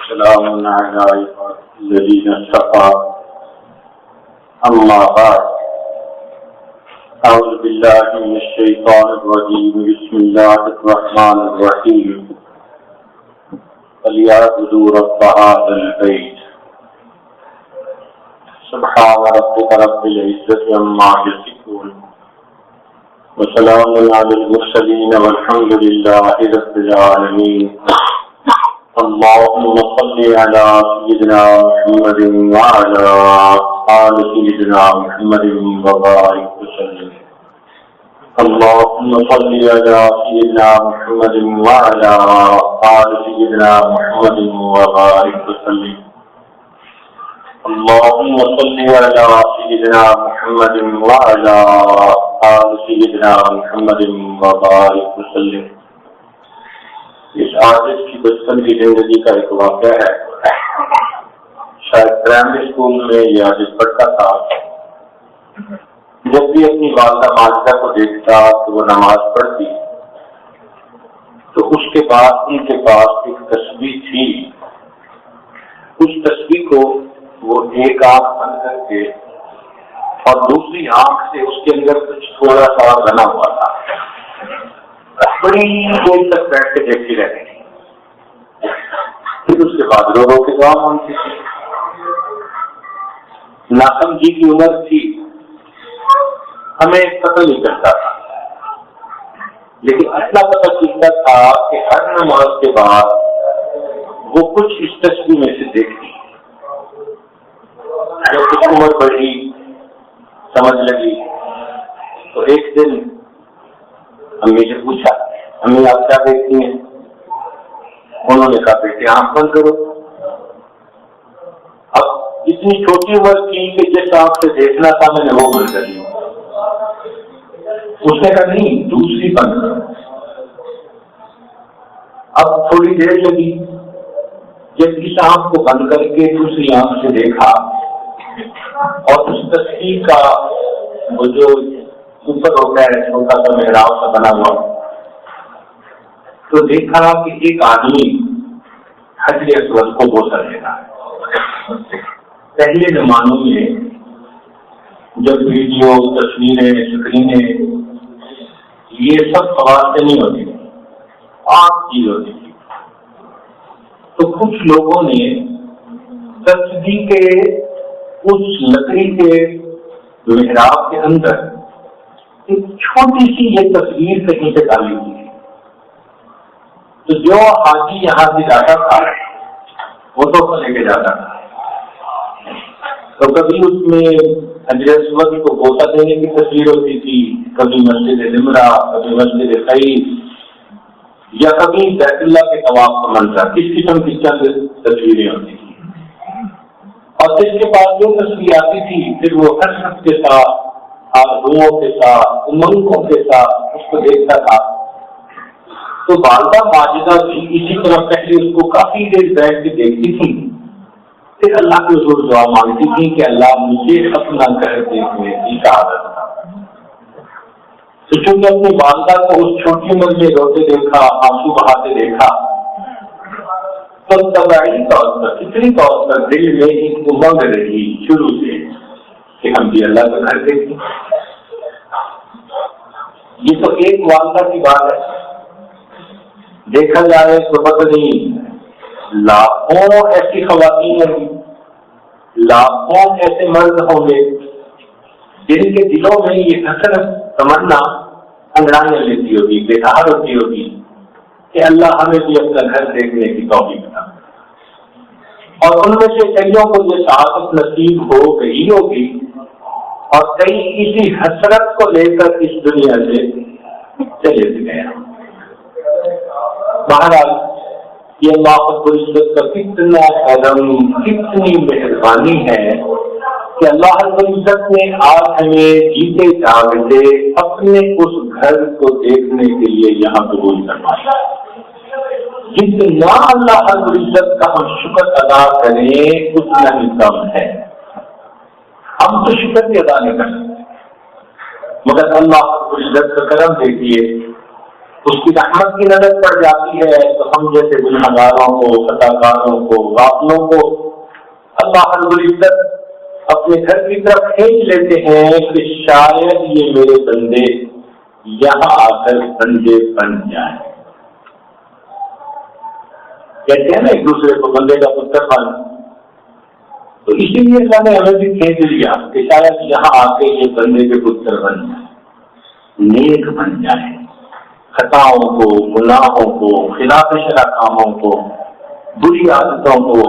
وسلام على الذين اصطفى أما بعد أعوذ بالله من الشيطان الرجيم بسم الله الرحمن الرحيم فليعبدوا رب هذا البيت سبحان ربك رب العزة عما يصفون وسلام على المرسلين والحمد لله رب العالمين اللهم صل على سيدنا محمد وعلى آل سيدنا محمد وبارك وسلم اللهم صل على سيدنا محمد وعلى آل سيدنا محمد وبارك وسلم اللهم صل على سيدنا محمد وعلى آل سيدنا محمد وبارك وسلم. اس عاجز کی بچپن کی زندگی کا ایک واقعہ ہے. شاید پرائمری اسکول میں یہ عاجز پڑھتا تھا. جب بھی اپنی والدہ ماجدہ کو دیکھتا کہ وہ نماز پڑھتی تو اس کے بعد ان کے پاس ایک تسبیح تھی. اس تسبیح کو وہ ایک آنکھ بند کر کے اور دوسری آنکھ سے اس کے اندر کچھ تھوڑا سا بنا ہوا تھا. بڑی دیر تک بیٹھ کے دیکھتی رہتی تھی. پھر اس کے بعد رو رو کے دعا مانگتی تھی. ناسمجھی کی عمر تھی, ہمیں پتہ نہیں چلتا تھا, لیکن اتنا پتہ چلتا تھا کہ ہر نماز کے بعد وہ کچھ اس تسبیح میں سے دیکھتی. جب کچھ عمر بڑھی, سمجھ لگی, تو ایک دن امی سے پوچھا, امی آپ کیا دیکھتی ہیں؟ انہوں نے کہا بیٹے آنکھ بند کرو. اب اتنی چھوٹی عمر تھی کہ جس آنکھ سے دیکھنا تھا میں نے وہ بند کر لی. اس نے کہا نہیں, دوسری بند کرو. اب تھوڑی دیر لگی. جب اس آنکھ کو بند کر کے دوسری آنکھ سے دیکھا اور اس تصویر کا وہ جو اوپر ہوتا ہے چھوٹا سا محراب سا بنا ہوا, تو دیکھا کہ ایک آدمی حجر اسود کو بوسہ دے رہا ہے. پہلے زمانوں میں جب ویڈیو, تصویریں, اسکرینیں یہ سب خواص سے نہیں ہوتی تھی, آپ چیز ہوتی تھی, تو کچھ لوگوں نے تصویر کے اس لکڑی کے محراب کے اندر ایک چھوٹی سی یہ تصویر کہیں سے ڈالی ہوئی تھی. تو جو حاجی یہاں سے جاتا تھا وہ تو لے کے جاتا تھا. تو کبھی اس میں حجر اسود کو بوسہ دینے کی تصویر ہوتی تھی, کبھی مسجد نمرہ, کبھی مسجد خیف, یا کبھی بیت اللہ کے طواف کا منظر. اس قسم کی چند تصویریں ہوتی تھی. اور جس کے پاس جو تصویر آتی تھی پھر وہ حسرت کے ساتھ, آرزوؤں کے ساتھ, امنگوں کے ساتھ اس کو دیکھتا تھا. تو والدہ ماجدہ بھی اسی طرح پہلے اس کو کافی دیر بیٹھ کے دیکھتی تھی, پھر اللہ کے حضور دعا مانگتی تھی کہ اللہ مجھے اپنا گھر دیکھنے کی سعادت تھا. تو چونکہ اپنی والدہ کو اس چھوٹی عمر میں روتے دیکھا, آنسو بہاتے دیکھا, تو طبعی طور پر, فطری طور پر دل میں ایک امنگ رہی شروع سے کہ ہم بھی اللہ کا گھر دیکھیں. یہ تو ایک والدہ کی بات ہے. دیکھا جائے تو پتہ نہیں لاکھوں ایسی خواتین ہوں گی, لاکھوں ایسے مرد ہوں گے جن کے دلوں میں یہ حسرت, تمنا انگڑائیاں لیتی ہوگی, بےتار ہوتی ہوگی کہ اللہ ہمیں بھی اپنا گھر دیکھنے کی توفیق عطا. اور ان میں سے کئیوں کو یہ سعادت نصیب ہو گئی ہوگی, اور کئی اسی حسرت کو لے کر اس دنیا سے چلے گئے. بہرحال یہ اللہ رب العزت کا کتنا کرم, کتنی مہربانی ہے کہ اللہ رب العزت نے آج ہمیں جیتے جاگتے اپنے اس گھر کو دیکھنے کے لیے یہاں قبول کروایا. جتنا اللہ رب العزت کا ہم شکر ادا کریں اتنا ہی کم ہے. ہم تو شکر بھی ادا نہیں کر سکتے, مگر اللہ رب العزت کا کرم دیکھیے اس کی رحمت کی نظر پڑ جاتی ہے تو ہم جیسے گنہگاروں کو، خطاکاروں کو، غافلوں کو اللہ رب العزت اپنے گھر کی طرف کھینچ لیتے ہیں کہ شاید یہ میرے بندے یہاں آ کر بندے بن جائیں. کہتے ہیں نا ایک دوسرے کو بندے کا پتر بن، تو اسی لیے اللہ نے ہمیں بھی کھینچ لیا کہ شاید یہاں آ کے یہ بندے کے پتر بن جائیں، نیک بن جائیں، خطاؤں کو، گناہوں کو، خلاف شرع کاموں کو، بری عادتوں کو،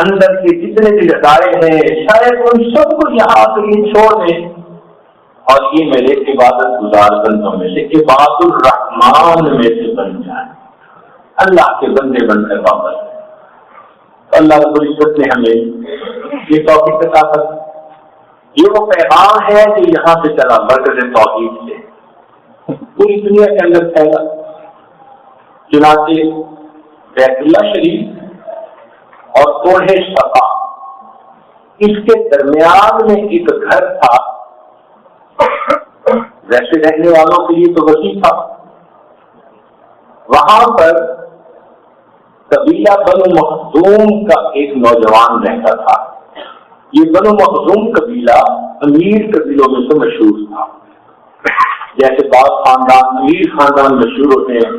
اندر کے جتنے بھی لگائے ہیں شاید ان سب کو یہاں آ کے چھوڑ دیں اور یہ میرے عبادت گزار بندوں میں سے، عباد الرحمان میں سے بن جائیں، اللہ کے بندے بن کر واپس. اللہ رب العزت نے ہمیں یہ توفیق عطا کی. یہ وہ پیغام ہے جو یہاں سے چلا مرکز توحید سے پوری دنیا کے اندر پھیلا. چنانچہ بیت اللہ شریف اور کوہ صفا اس کے درمیان میں ایک گھر تھا، ویسے رہنے والوں کے لیے تو وسیع تھا. وہاں پر قبیلہ بنو مخزوم کا ایک نوجوان رہتا تھا. یہ بنو مخزوم قبیلہ امیر قبیلوں میں سے مشہور تھا. جیسے بعض خاندان امیر خاندان مشہور ہوتے ہیں،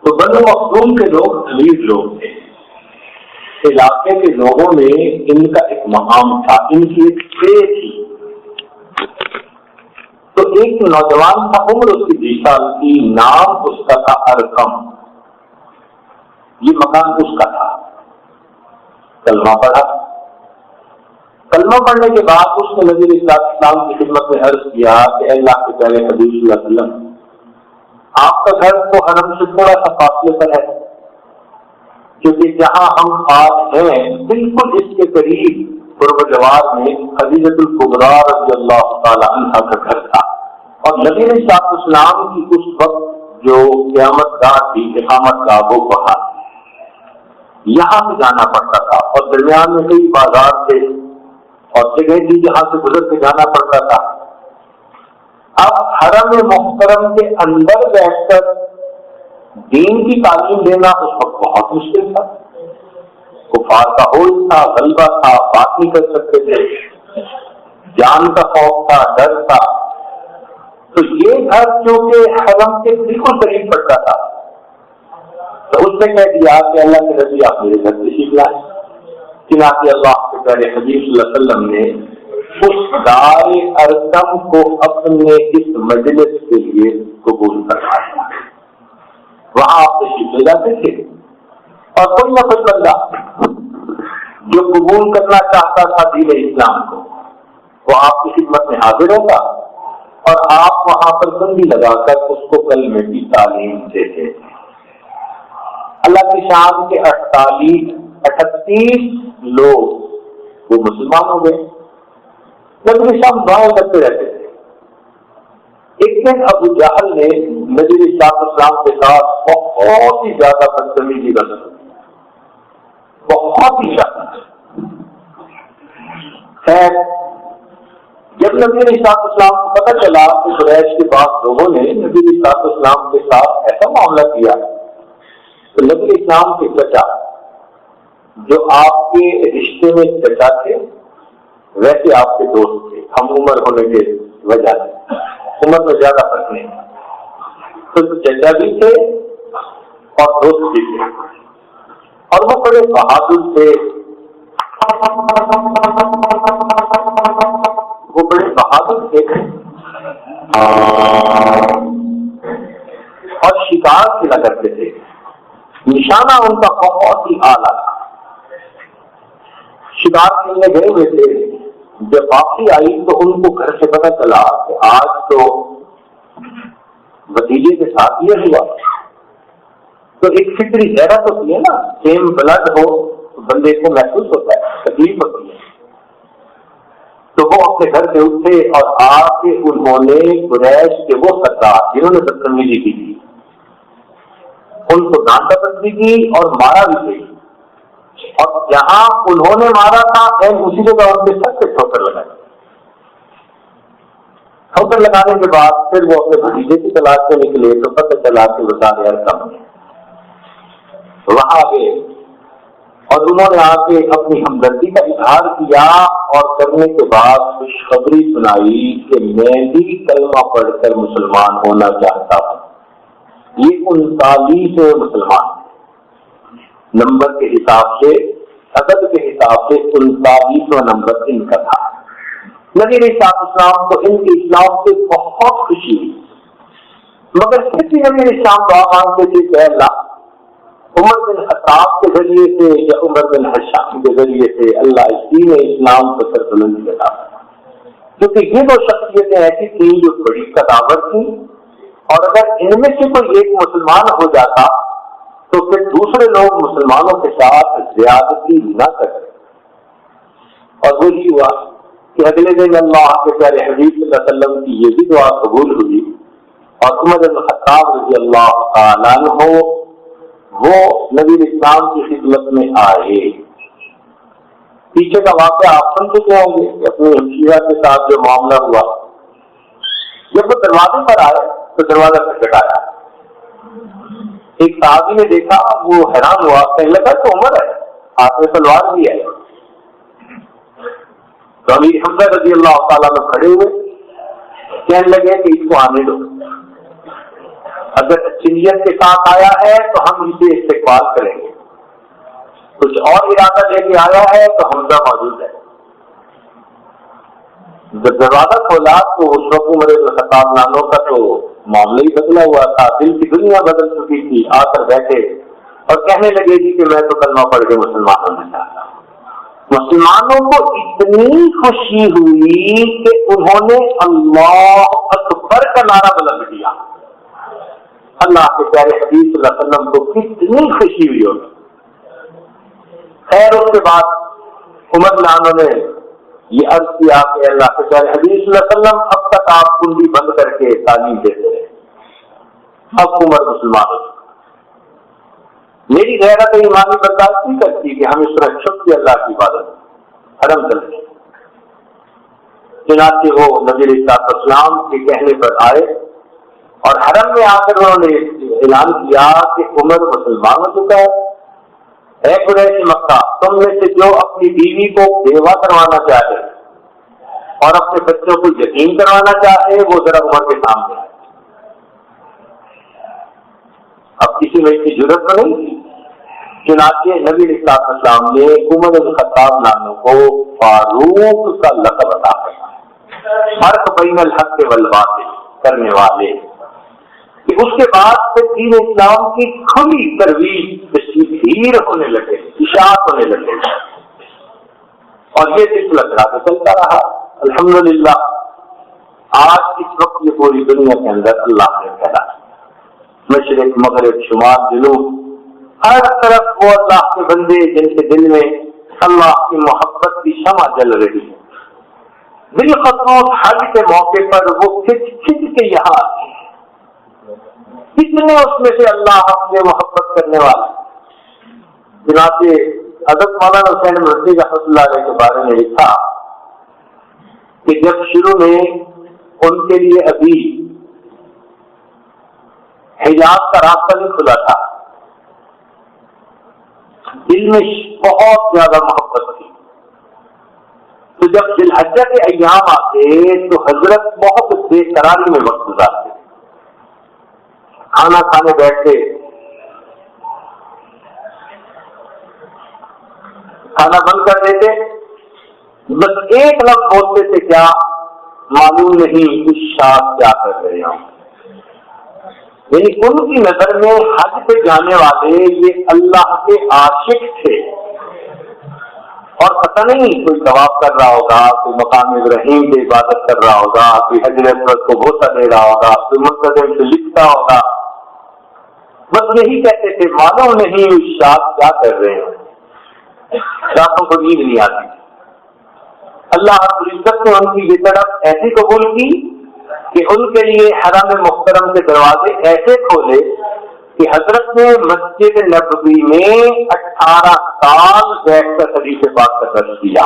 تو بنو مخزوم کے لوگ امیر لوگ تھے. علاقے کے لوگوں میں ان کا ایک مقام تھا، ان کی ایک پے تھی. تو ایک نوجوان تھا، عمر اس کی 20 سال کی، نام اس کا تھا ارقم. یہ مکان اس کا تھا. کلمہ پڑھا. کلمہ پڑھنے کے بعد اس نے نبی علیہ السلام کی خدمت میں عرض کیا کہ اے اللہ کے پیارے حبیب صلی اللہ علیہ وسلم، آپ کا گھر تو حرم سے تھوڑا سا فاصلے پر ہے، کیونکہ جہاں ہم آج ہیں بالکل اس کے قریب قرب جوار میں خدیجہ الکبریٰ رضی اللہ تعالی عنہا کا گھر تھا. اور نبی علیہ السلام کی اس وقت جو قیامت گاہ تھی، اقامت گاہ، وہ وہاں تھی. یہاں سے جانا پڑتا تھا اور درمیان میں کئی بازار تھے اور جگہ تھی جہاں سے گزر کے جانا پڑتا تھا. اب حرم محترم کے اندر بیٹھ کر دین کی تعلیم دینا اس وقت بہت مشکل تھا. کفار کا ہوش تھا، غلبہ تھا، بات نہیں کر سکتے تھے، جان کا خوف تھا، ڈر تھا. تو یہ گھر کیونکہ حرم کے بالکل قریب پڑتا تھا، تو اس نے کہہ دیا کہ اللہ کے نبی آپ میرے گھر سے سیکھ لائیں. چنانچہ اللہ کے پیارے حبیب صلی اللہ علیہ وسلم نے اس دار ارقم کو اپنے اس مجلس کے لیے قبول کروایا. وہاں آپ تشریف لے جاتے تھے اور کوئی نہ کوئی بندہ جو قبول کرنا چاہتا تھا دین اسلام کو، وہ آپ کی خدمت میں حاضر ہوگا اور آپ وہاں پر بندی لگا کر اس کو کلمے کی تعلیم دیتے تھے. اللہ کی شان کے 38 لوگ وہ مسلمان ہو گئے. نبی شام دعائیں کرتے رہتے تھے. ایک دن ابو جہل نے نبی علیہ السلام کے ساتھ بہت ہی زیادہ بدتمیزی کا ظاہر کیا، بہت ہی زیادہ. خیر، جب نبی علیہ السلام کو پتہ چلا کہ قریش کے بعض لوگوں نے نبی علیہ السلام کے ساتھ ایسا معاملہ کیا، تو نبی علیہ السلام کے چچا جو آپ کے رشتے میں چچا تھے ویسے آپ کے دوست تھے، ہم عمر ہونے کے وجہ سے عمر میں زیادہ فرق نہیں تھا، تو چچا بھی تھے اور دوست بھی تھے اور وہ بڑے بہادر تھے. وہ بڑے بہادر تھے اور شکار کھیلا کرتے تھے. نشانہ ان کا بہت ہی اعلیٰ تھا. شکار کھیلنے گئے ہوئے تھے. جب واپسی آئی تو ان کو گھر سے پتہ چلا کہ آج تو بھتیجے کے ساتھ یہ ہوا. تو ایک فطری غیرت ہوتی ہے نا، سیم بلڈ ہو تو بندے کو محسوس ہوتا ہے، تکلیف ہوتی ہے. تو وہ اپنے گھر سے اٹھے اور آ کے انہوں نے قریش کے وہ سردار جنہوں نے بدتمیزی کی تھی ان کو ڈانٹا پٹی کی اور مارا بھی گئی. اور جہاں انہوں نے مارا تھا اسی جگہ ان کے سر سے ٹھوکر لگائی. ٹھوکر لگانے کے بعد پھر وہ اپنے بھتیجے کی تلاش میں نکلے تو پتہ چلا کہ وہ سارے کم ہے. وہاں گئے اور انہوں نے آ کے اپنی ہمدردی کا اظہار کیا اور کرنے کے بعد خوشخبری سنائی کہ میں بھی کلمہ پڑھ کر مسلمان ہونا چاہتا ہوں. یہ 39 مسلمان نمبر کے حساب سے، عدد کے حساب سے 39واں نمبر ان کا تھا. نبی علیہ السلام کو ان کے اسلام سے بہت خوشی ہوئی، مگر پھر بھی نبی علیہ السلام دعا مانگتے تھے کہ اللہ عمر بن خطاب کے ذریعے سے یا عمر بن ہشام کے ذریعے سے اللہ اس دین اسلام کو سربلندی عطا فرما، کیونکہ یہ دو شخصیتیں ایسی تھیں جو بڑی قداور تھیں، اور اگر ان میں سے کوئی ایک مسلمان ہو جاتا تو پھر دوسرے لوگ مسلمانوں کے ساتھ زیادتی نہ کرتے. اور وہی ہوا کہ اگلے دن اللہ کے پیارے حبیب صلی اللہ علیہ وسلم کی یہ بھی دعا قبول ہوئی اور عمر بن خطاب رضی اللہ تعالیٰ عنہ وہ نبی اسلام کی خدمت میں آئے. پیچھے کا واقعہ آپ سن چکے ہوں گے کہ اپنی ہمشیرہ کے ساتھ جو معاملہ ہوا. جب وہ دروازے پر آئے تو دروازہ کھٹکھٹایا. ایک صحابی نے دیکھا، وہ حیران ہوا، کہنے لگا تو عمر ہے، ہاتھ میں تلوار بھی ہے. تو امیر حمزہ رضی اللہ تعالیٰ میں کھڑے ہوئے کہنے لگے کہ اس کو آنے دو، اگر اچھی نیت کے ساتھ آیا ہے تو ہم اسے استقبال کریں گے، کچھ اور ارادہ لے کے آیا ہے تو حمزہ موجود ہے. جب دروازہ کھولا تو اس وقت عمر بن خطاب نانوں کا تو معاملہ ہی بدلا ہوا تھا، دل کی دنیا بدل چکی تھی. آ کر بیٹھے اور کہنے لگے جی کہ میں تو کلمہ پڑھ کے مسلمان ہونا چاہتا ہوں. مسلمانوں کو اتنی خوشی ہوئی کہ انہوں نے اللہ اکبر کا نعرہ بلند کیا. اللہ کے پیارے حبیب صلی اللہ علیہ وسلم کو کتنی خوشی ہوئی ہوگی. خیر اس کے بعد عمر لانوں نے یہ عرض کیا کہ اللہ کے پیارے حبیب صلی اللہ علیہ وسلم اب تک آپ کنڈی بند کر کے تعلیم دیتے رہے، اب عمر مسلمان ہو چکا. میری غیرت ایمانی برداشت نہیں کرتی کہ ہم اس طرح چھپ کے اللہ کی عبادت حرم کرتے. چنانچہ وہ نبی علیہ السلام کے کہنے پر آئے اور حرم میں آ کر انہوں نے اعلان کیا کہ عمر مسلمان ہو چکا ہے. اے قریش مکہ، تم میں سے جو اپنی بیوی کو بیوہ کروانا چاہے اور اپنے بچوں کو یتیم کروانا چاہے وہ ذرا عمر کے سامنے آئے. اب کسی میں اس کی ضرورت تو نہیں تھی. چنانچہ نبی علیہ السلام نے عمر بن خطاب ناموں کو فاروق کا لقب عطا کیا، فرق بین الحق والباطل کرنے والے. کہ اس کے بعد سے دین اسلام کی کھلی ترویج تشہیر ہونے لگے، اشاعت ہونے لگے، اور یہ سلسلہ چلتا رہا. الحمدللہ آج اس وقت یہ پوری دنیا کے اندر اللہ نے پھیلا، مشرق مغرب شمال جنوب ہر طرف وہ اللہ کے بندے جن کے دل میں اللہ کی محبت کی شمع جل رہی ہے. دل خطروں حج کے موقع پر وہ کھچ کھچ کے یہاں آتے ہیں. کتنے اس میں سے اللہ سے محبت کرنے والے. چنانچہ حضرت مولانا حسین مرسی رحمۃ اللہ علیہ کے بارے میں لکھا کہ جب شروع میں ان کے لیے ابھی حجاز کا راستہ نہیں کھلا تھا، دل میں بہت زیادہ محبت تھی. تو جب ذی الحجہ کے ایام آتے تو حضرت بہت بے قراری میں وقت گزارتے، کھانا کھانے بیٹھتے، کھانا بند کر دیتے، بس ایک لفظ بولتے تھے کیا معلوم نہیں کچھ شاد کیا کر رہے ہوں. یعنی ان کی نظر میں حج پہ جانے والے یہ اللہ کے عاشق تھے، اور پتہ نہیں کوئی طواف کر رہا ہوگا، کوئی مقام ابراہیم کی عبادت کر رہا ہوگا، کوئی حجر اسود کو بوسہ دے رہا ہوگا، کوئی منتظم سے لکھتا ہوگا. بس یہی کہتے تھے معلوم نہیں شاد کیا کر رہے ہیں. راتوں کو نیند نہیں آتی. اللہ رب العزت نے ان کی یہ طرف ایسی قبول کی کہ ان کے لیے حرم محترم کے دروازے ایسے کھولے کہ حضرت نے مسجد نبوی میں 18 سال بیٹھ کر حدیث پاک کا درس دیا.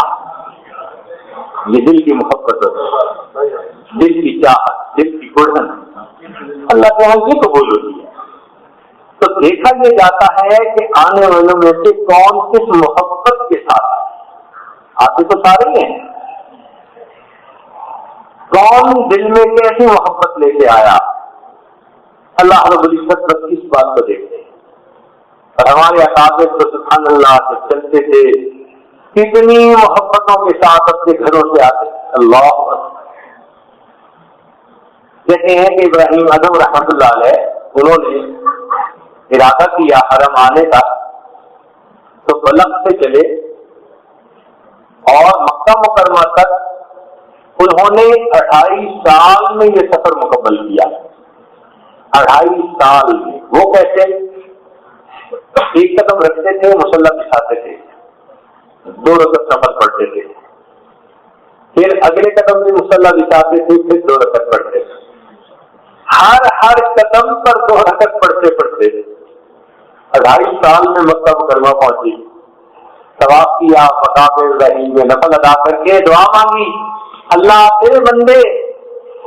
یہ دل کی محبت ہوتی ہے، دل کی چاہت، دل کی گڑھن اللہ کے یہاں یہ قبول ہوتی ہے۔ تو دیکھا یہ جاتا ہے کہ آنے والوں میں سے کون کس محبت کے ساتھ آتے تو سارے ہیں، کون دل میں کیسی محبت لے کے آیا، اللہ رب العزت بس اس بات کو دیکھتے ہیں۔ اور ہمارے اکابر تو سبحان اللہ سے چلتے تھے، کتنی محبتوں کے ساتھ اپنے گھروں سے آتے، اللہ اکبر۔ کہتے ہیں کہ ابراہیم اعظم رحمۃ اللہ علیہ انہوں نے ارادہ کیا حرم آنے کا، تو بلخ سے چلے اور مکہ مکرمہ تک انہوں نے 28 سال میں یہ سفر مکمل کیا، 28 سال میں۔ وہ کیسے؟ ایک قدم رکھتے تھے، مصلی بچھاتے تھے، 2 رکعت نفل پڑھتے تھے، پھر اگلے قدم میں مصلی بچھاتے تھے، پھر 2 رکعت پڑھتے تھے، ہر قدم پر 2 رکعت پڑھتے پڑھتے 28 سال میں مکہ مکرمہ پہنچی، طواف کیا، مقام ابراہیم میں نفل ادا کر کے دعا مانگی، اللہ تیرے بندے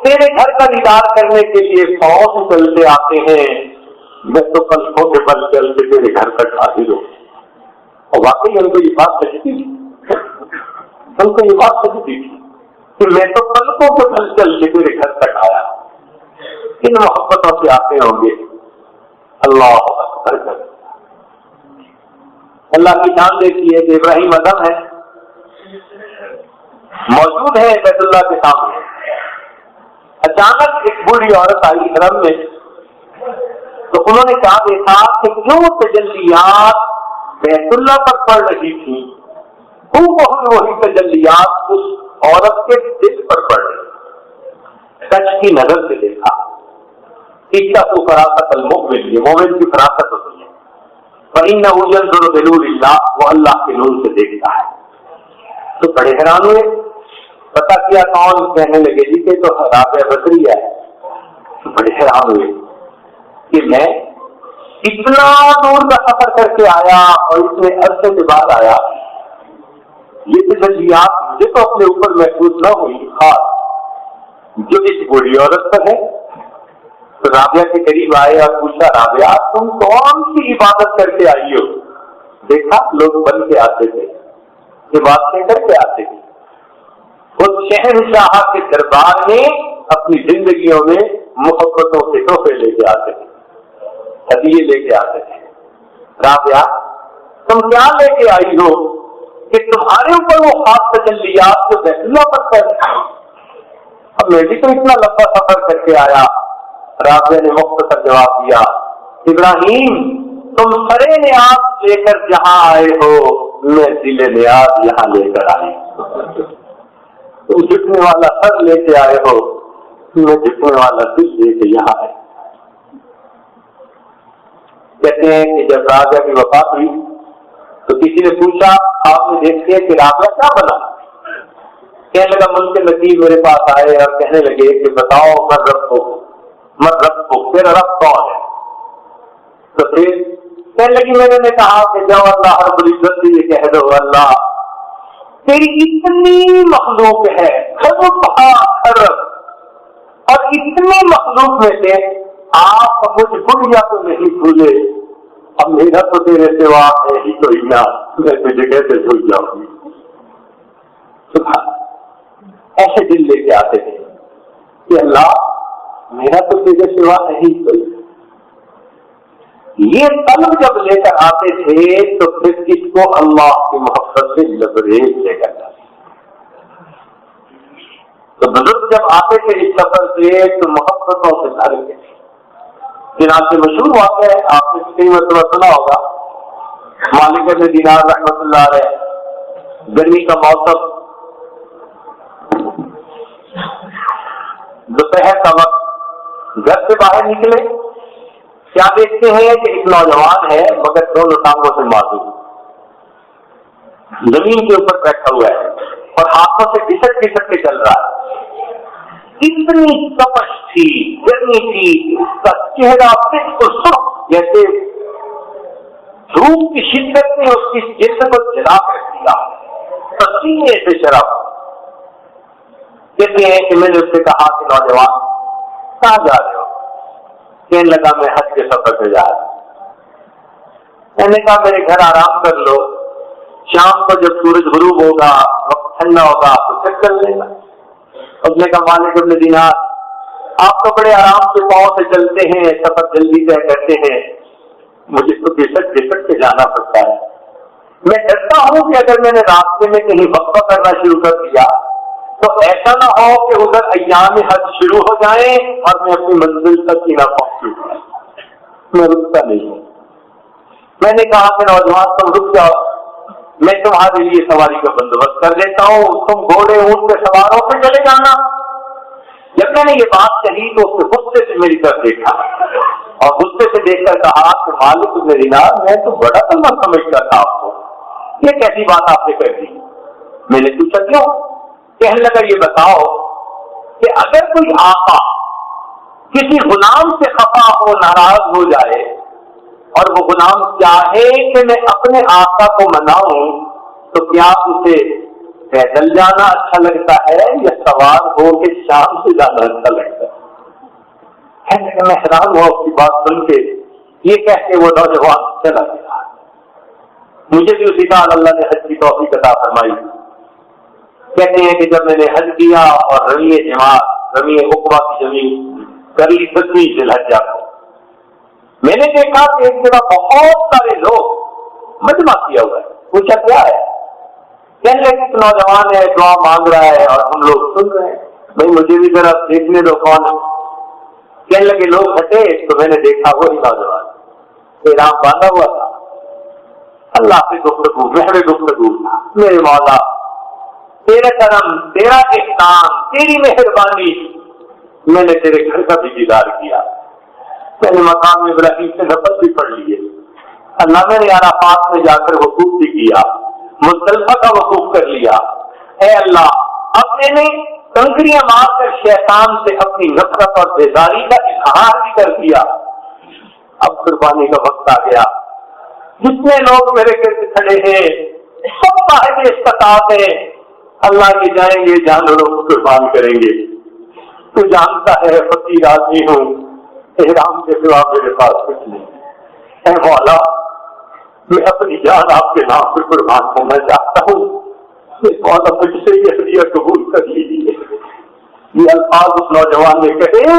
تیرے گھر کا دیدار کرنے کے لیے 100 سے چلتے آتے ہیں، میں تو پلکوں کے بل چل کے تیرے گھر تک حاضر ہوں۔ اور واقعی ان کو یہ بات سچتی تھی، ان کو یہ بات سچتی تھی کہ میں تو پلکوں کے بل چل کے تیرے گھر تک آیا۔ کن محبتوں سے آتے ہوں گے، اللہ اکبر۔ اللہ کی شان دیکھیے کہ ابراہیم اعظم ہے، موجود ہے بیت اللہ کے سامنے، اچانک ایک بوڑھی عورت آئی حرم میں، تو انہوں نے کہا دیکھا کہ جو تجلیات بیت اللہ پر پڑ رہی تھی وہی تجلیات اس عورت کے دل پر پڑ رہی، سچ کی نظر سے دیکھا۔ تو فراست المؤمن، یہ مومن کی فراست ہوتی ہے، فإنه ينظر بنور اللہ، وہ اللہ کے نور سے دیکھتا ہے۔ تو بڑے حیران ہوئے، پتا کیا کون؟ کہنے لگے جی کہ تو رابعہ بصری ہے۔ تو بڑے حیران ہوئے کہ میں اتنا دور کا سفر کر کے آیا اور اتنے عرصے کے بعد آیا، یہ تجلیات مجھے تو اپنے اوپر محسوس نہ ہوئی، خاص جو اس بوڑھی عورت پر ہے۔ تو رابعہ کے قریب آئے اور پوچھا، رابعہ تم کون سی عبادت کر کے آئی ہو؟ دیکھا لوگ بن کے آتے تھے، عبادتیں کر کے آتے تھے، اس شہنشاہ کے دربار میں اپنی زندگیوں میں محبتوں کے تحفے لے کے آتے تھے، ہدیے لے کے آتے تھے۔ رابعہ تم کیا لے کے آئی ہو کہ تمہارے اوپر وہ خاص تجلیات جو بیت اللہ پر کر، اب میں بھی تو اتنا لمبا سفر کر کے آیا۔ رابعہ نے مختصر جواب دیا، ابراہیم تم سرے نیاز لے کر جہاں آئے ہو، میں دل نیاز یہاں لے کر آئی۔ تم جھکنے والا سر لے کے آئے ہو، میں جھکنے والا دل لے کے یہاں آئے۔ کہتے ہیں کہ جب رابعہ کی وفات ہوئی تو کسی نے پوچھا، آپ نے دیکھتے کہ رابعہ کیا بنا؟ کہنے لگا ملک نصیب میرے پاس آئے اور کہنے لگے کہ بتاؤ من رب کو تیرا رب کون ہے؟ تو پھر کہنے لگی میں نے کہا کہ جب اللہ رب العزت سے یہ کہہ دو، اللہ تیری اتنی مخلوق ہے، اور اتنی مخلوق میں سے آپ مجھ بڑھیا تو نہیں بھولے، اب میرا تو تیرے سوا ہے ہی کوئی نہ، میں تجھے کیسے بھول جاؤں گی۔ ایسے دل لے کے آتے تھے کہ اللہ میرا تو تیرے سوا نہیں کوئی۔ یہ طلب جب لے کر آتے تھے تو پھر اس کو اللہ کی محبت سے لبریز لے کر جاتے۔ تو بزرگ جب آتے تھے اس سفر سے تو محبتوں سے بھر گئے۔ جناب سے مشہور واقعہ ہے، آپ نے کئی مرتبہ سنا ہوگا، مالک بن دینار رحمۃ اللہ علیہ، گرمی کا موسم، دوپہر کا وقت، گھر سے باہر نکلے، کیا دیکھتے ہیں کہ ایک نوجوان ہے مگر دونوں ٹانگوں سے معذور، زمین کے اوپر بیٹھا ہوا ہے اور ہاتھوں سے گھسٹ گھسٹ کے چل رہا ہے۔ اتنی تپش تھی، گرمی تھی، اس کا چہرہ بالکل سرخ، جیسے دھوپ کی شدت نے اس کی جسم کو جلا کر دیا، پسینے سے شراب۔ کہتے ہیں کہ میں نے اس سے کہا کہ نوجوان کہاں جا رہے ہو؟ کہنے لگا میں حج کے سفر پہ جا رہا ہوں۔ میں نے کہا میرے گھر آرام کر لو، شام کو جب سورج غروب ہوگا وقت ٹھنڈا ہوگا تو پھر چل لے گا۔ اس نے کہا مالک ابن دینار آپ تو بڑے آرام سے پاؤں سے چلتے ہیں، سفر جلدی طے کرتے ہیں، مجھے تو بسٹ کے جانا پڑتا ہے۔ میں ڈرتا ہوں کہ اگر میں نے راستے میں کہیں وقفہ کرنا شروع کر دیا تو ایسا نہ ہو کہ ادھر ایام حج شروع ہو جائیں اور میں اپنی منزل تک ہی نہ پہنچوں۔ میں رکتا نہیں ہوں۔ میں نے کہا کہ نوجوان تم رک جاؤ، میں تمہارے لیے سواری کا بندوبست کر دیتا ہوں، تم گھوڑے اونٹ پہ سوار ہو کے چلے جانا۔ جب میں نے یہ بات کہی تو اس نے غصے سے میری طرف دیکھا اور غصے سے دیکھ کر کہا کہ مالک ابن دینار میں تو بڑا کلمہ سمجھتا تھا آپ کو، یہ کیسی بات آپ نے کر دی؟ میں نے پوچھا کیوں؟ کہنے لگا یہ بتاؤ کہ اگر کوئی آقا کسی غلام سے خفا ہو، ناراض ہو جائے اور وہ غلام چاہے کہ میں اپنے آقا کو مناؤں تو کیا اسے پیدل جانا اچھا لگتا ہے یا سوار ہو کے شام سے جانا اچھا لگتا ہے؟ میں حیران ہوا اس کی بات سن کے۔ یہ کہہ کے وہ نوجوان چلا گیا۔ مجھے بھی اسی سال اللہ نے حج کی توفیق عطا فرمائی۔ کہتے ہیں کہ جب میں نے حج کیا اور رمی جماعت رمی عقبہ کی زمین کر لی 10ویں ذی الحجہ کو، میں نے دیکھا کہ ایک جگہ بہت سارے لوگ مجمع کیا ہوا ہے۔ پوچھا کیا ہے؟ کہنے لگے ایک نوجوان ہے دعا مانگ رہا ہے اور ہم لوگ سن رہے ہیں۔ بھائی مجھے بھی ذرا دیکھنے دو کون ہے۔ کہنے لگے لوگ ہٹے تو میں نے دیکھا وہی نوجوان احرام باندھا ہوا تھا۔ اللہ سے گفتگو محض گفتگو، میرے مولا تیرا کرم، تیرا احسان، تیری مہربانی، میں نے تیرے گھر کا بھی دیدار کیا، میں نے مقام ابراہیم سے نفل بھی پڑھ لیے، اللہ میں نے عرفات میں جا کر وقوف بھی کیا، مزدلفہ کا وقوف کر لیا۔ اے اللہ اب میں نے کنکریاں مار کر شیطان سے اپنی نفرت اور بیزاری کا اظہار بھی کر دیا، اب قربانی کا وقت آ گیا۔ جتنے لوگ میرے گرد کھڑے ہیں سب صاحب استطاعت ہیں، اللہ یہ جائیں گے جانوروں کو قربان کریں گے۔ تو جانتا ہے فقیر آدمی ہوں، احرام کے سوا میرے پاس کچھ نہیں۔ اے مولا میں اپنی جان آپ کے نام پر قربان کرنا چاہتا ہوں، مولا مجھ سے یہ ہدیہ قبول کر لیجیے۔ یہ الفاظ اس نوجوان نے کہے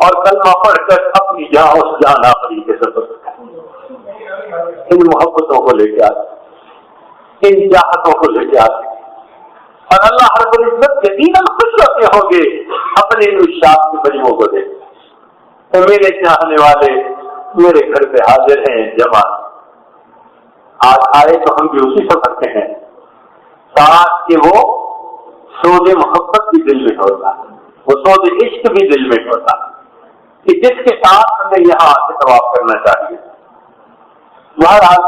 اور کلمہ پڑھ کر اپنی جان اس جان آفری کے سفر ان محبتوں کو لے کے آتے، ان چاہتوں کو لے کے آتے، اور اللہ رب العزت یقیناً خوش ہوتے ہوں گے اپنے ارشاد کے مجموعوں کو دیکھ۔ تو میرے چاہنے والے میرے گھر پہ حاضر ہیں جمع، آج آئے تو ہم بھی اسی سفر سے ہیں، تاکہ کہ وہ سود محبت بھی دل میں ہوتا، وہ سود عشق بھی دل میں ہوتا، کہ جس کے ساتھ ہمیں یہاں سے طواف کرنا چاہیے۔ بہرحال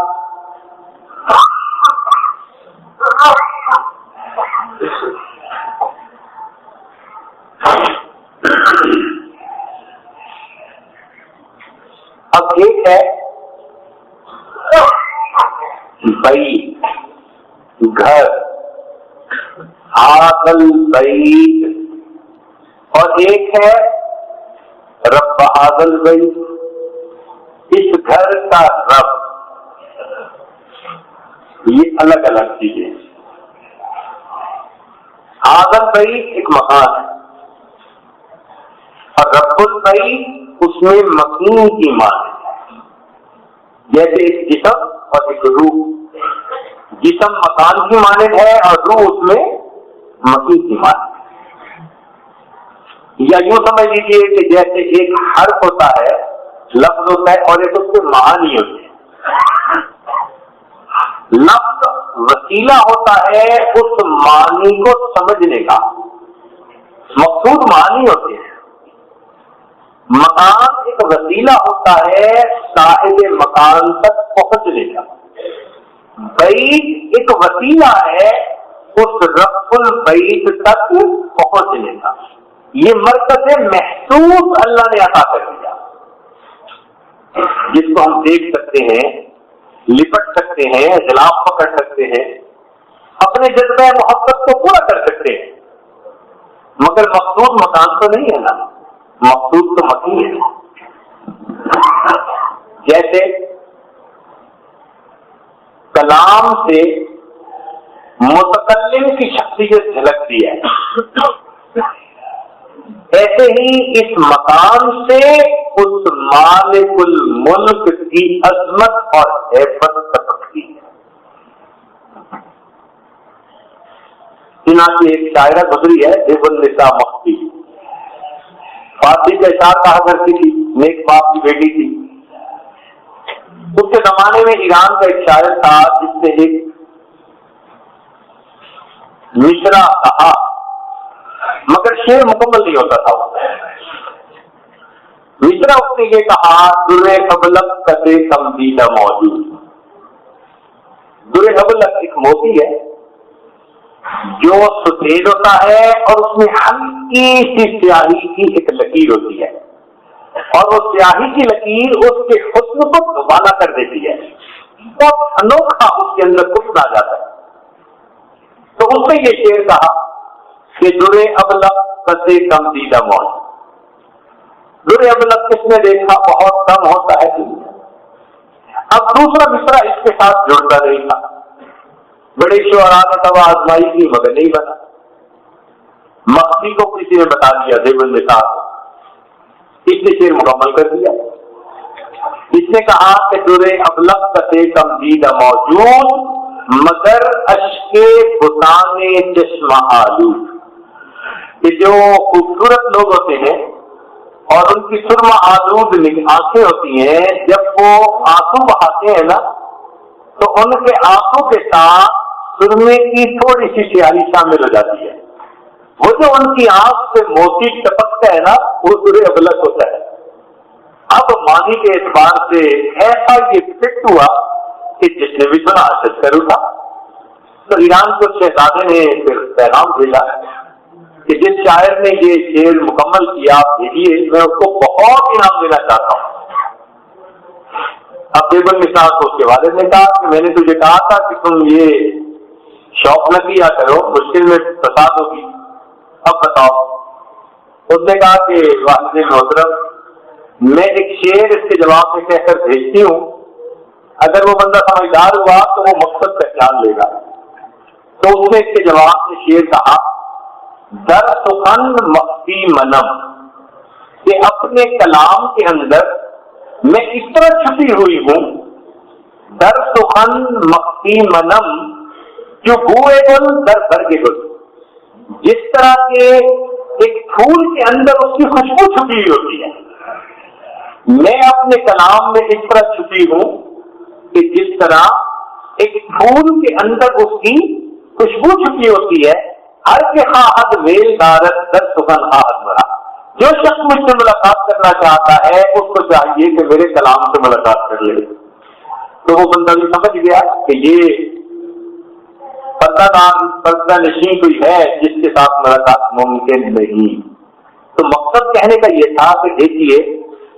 اب ایک ہے بیت، گھر، حاصل بیت، اور ایک ہے رب حاصل بیت، اس گھر کا رب۔ یہ الگ الگ چیزیں۔ حاصل بیت ایک مکان ہے اور رب البیت اس میں مکین کی معنی ہے، جیسے ایک جسم اور ایک روح، جسم مکان کی مانند ہے اور روح اس میں مکین کی مانند ہے۔ یا یوں سمجھ لیجیے کہ جیسے ایک حرف ہوتا ہے، لفظ ہوتا ہے اور ایک اس کے معانی ہوتے ہیں۔ لفظ وسیلہ ہوتا ہے اس معنی کو سمجھنے کا، مقصود معنی ہوتے ہیں۔ مکان ایک وسیلہ ہوتا ہے صاحب مکان تک پہنچنے کا، بیت ایک وسیلہ ہے اس رب البیت تک پہنچنے کا۔ یہ مرکز محسوس اللہ نے عطا کر دیا، جس کو ہم دیکھ سکتے ہیں، لپٹ سکتے ہیں، غلاف پکڑ سکتے ہیں، اپنے جذبہ محبت کو پورا کر سکتے ہیں۔ مگر مقصود مکان تو نہیں ہے نا، مقصود تو مکی ہے. جیسے کلام سے متکلم کی شخصیت جھلکتی ہے، ایسے ہی اس مکان سے اس مالک الملک کی عظمت اور ہیبت سکتی ہے. چنانچہ ایک شاعرہ گزری ہے دیو النساء مخفی، فارسی کا اشعار کہا کرتی تھی، نیک باپ کی بیٹی تھی. اس کے زمانے میں ایران کا ایک شاعر تھا جس نے ایک مشرا کہا، مگر شعر مکمل نہیں ہوتا تھا. مشرا اس نے یہ کہا، درے ابلق کدے کمدیدہ موجود. درے ابلق ایک موتی ہے جو سفید ہوتا ہے اور اس میں ہلکی سی سیاہی کی ایک لکیر ہوتی ہے، اور وہ سیاہی کی لکیر اس کے حسن کو دوبالا کر دیتی ہے، بہت انوکھا اس کے اندر حسن آ جاتا ہے. تو اس نے یہ شعر کہا کہ درے ابلق کسے کم دیدہ موج. درے ابلق کس نے دیکھا، بہت کم ہوتا ہے. اب دوسرا مصرع اس کے ساتھ جڑتا نہیں تھا. بڑے شعراء نے تب آزمائی کی مگر نہیں بنا. مخفی کو کسی نے بتا دیا دیو النساء، اس نے شعر مکمل کر دیا. اس نے کہا کہ درے ابلق کسے کم دیدہ موجود مگر اشکے بتانے چشمہ آلود. یہ جو خوبصورت لوگ ہوتے ہیں اور ان کی سرما آلود آنکھیں ہوتی ہیں، جب وہ آنسو بہاتے ہیں نا تو ان کے آنکھوں کے ساتھ سرمے کی تھوڑی سی سیاہی شامل ہو جاتی ہے. وہ جو ان کی آنکھ سے موتی ٹپکتا ہے نا وہ درے ابلق ہوتا ہے. اب معنی کے اعتبار سے ایسا یہ فٹ ہوا کہ جس نے بھی سنا حاصل کر اٹھا. تو ایران کو شہزادے نے پھر پیغام بھیجا کہ جس شاعر نے یہ شعر مکمل کیا آپ بھیجیے، میں اس کو بہت انعام دینا چاہتا ہوں. اب دیو النساء کو اس کے والد نے کہا کہ میں نے تجھے کہا تھا کہ تم یہ شوق نہ کیا کرو، مشکل میں فساد ہوگی، اب بتاؤ. اس نے کہا کہ والد محترم میں ایک شعر اس کے جواب میں کہہ کر بھیجتی ہوں، اگر وہ بندہ سمجھدار ہوا تو وہ مقصد پہچان لے گا. تو اس نے اس کے جواب میں شعر کہا، در سخن مخفی منم، کہ اپنے کلام کے اندر میں اس طرح چھپی ہوئی ہوں. در سخن مخفی منم جو بوئے گل در بھر کے گل. جس طرح کے ایک پھول کے اندر اس کی خوشبو چھپی ہوئی ہوتی ہے، میں اپنے کلام میں اس طرح چھپی ہوں کہ جس طرح ایک پھول کے اندر اس کی خوشبو چھپی ہوتی ہے. ہر کے خواہد میل دارت در سخن خواہد مرا. جو شخص مجھ سے ملاقات کرنا چاہتا ہے اس کو چاہیے کہ میرے کلام سے ملاقات کر لے. تو وہ بندہ بھی سمجھ گیا کہ یہ پردہ نشین کوئی ہے جس کے ساتھ ملاقات ممکن نہیں. تو مقصد کہنے کا یہ تھا کہ دیکھیے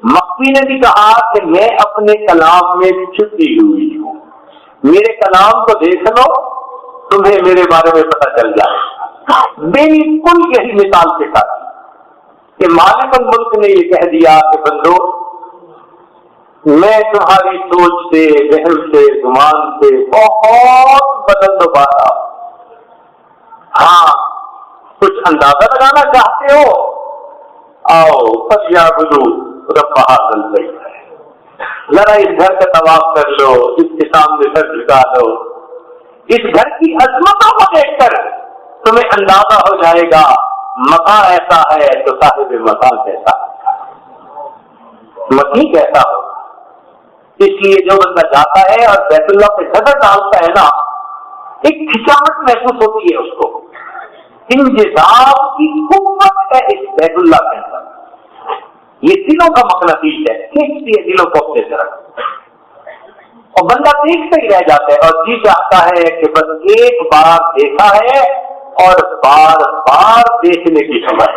مخفی نے بھی کہا کہ میں اپنے کلام میں چھپی ہوئی ہوں، میرے کلام کو دیکھ لو تمہیں میرے بارے میں پتہ چل جائے. بالکل یہی مثال کے ساتھ کہ مالک الملک نے یہ کہہ دیا کہ بندو میں تمہاری سوچ سے، ذہن سے، گمان سے بہت بدل دوبارہ. ہاں کچھ اندازہ لگانا چاہتے ہو، آؤ فلیعبدوا رب ھذا البیت، ذرا اس گھر کا طواف کر لو، اس کے سامنے سر جھکا لو. اس گھر کی عظمتوں کو دیکھ کر تمہیں اندازہ ہو جائے گا مکان ایسا ہے تو صاحب مکان کیسا ہے، مکی کیسا ہو. اس لیے جو بندہ جاتا ہے اور بیت اللہ پہ نظر ڈالتا ہے نا، ایک کھچاوٹ محسوس ہوتی ہے اس کو. انجذاب کی قوت ہے اس بیت اللہ کے اندر. یہ دلوں کا مقناطیس ہے، کھینچتی ہے دلوں کو اپنے طرف، اور بندہ دیکھتا ہی رہ جاتا ہے اور جی چاہتا ہے کہ بس ایک بار دیکھا ہے اور بار بار دیکھنے کی سمجھ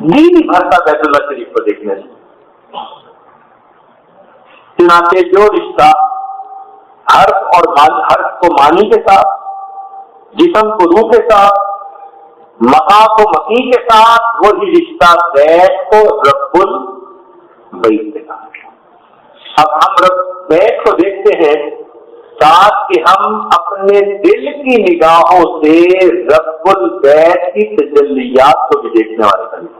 نہیں بھرتا بیت اللہ شریف کو دیکھنے سے. چنانچہ جو رشتہ حرف کو معنی کے ساتھ، جسم کو روح کے ساتھ، مقام کو مقی کے ساتھ، وہی رشتہ بیت کو رب البیت کے ساتھ۔ اب ہم رب بیت کو دیکھتے ہیں ساتھ کہ ہم اپنے دل کی نگاہوں سے رب البیت کی تجلیات کو بھی دیکھنے والے بنے۔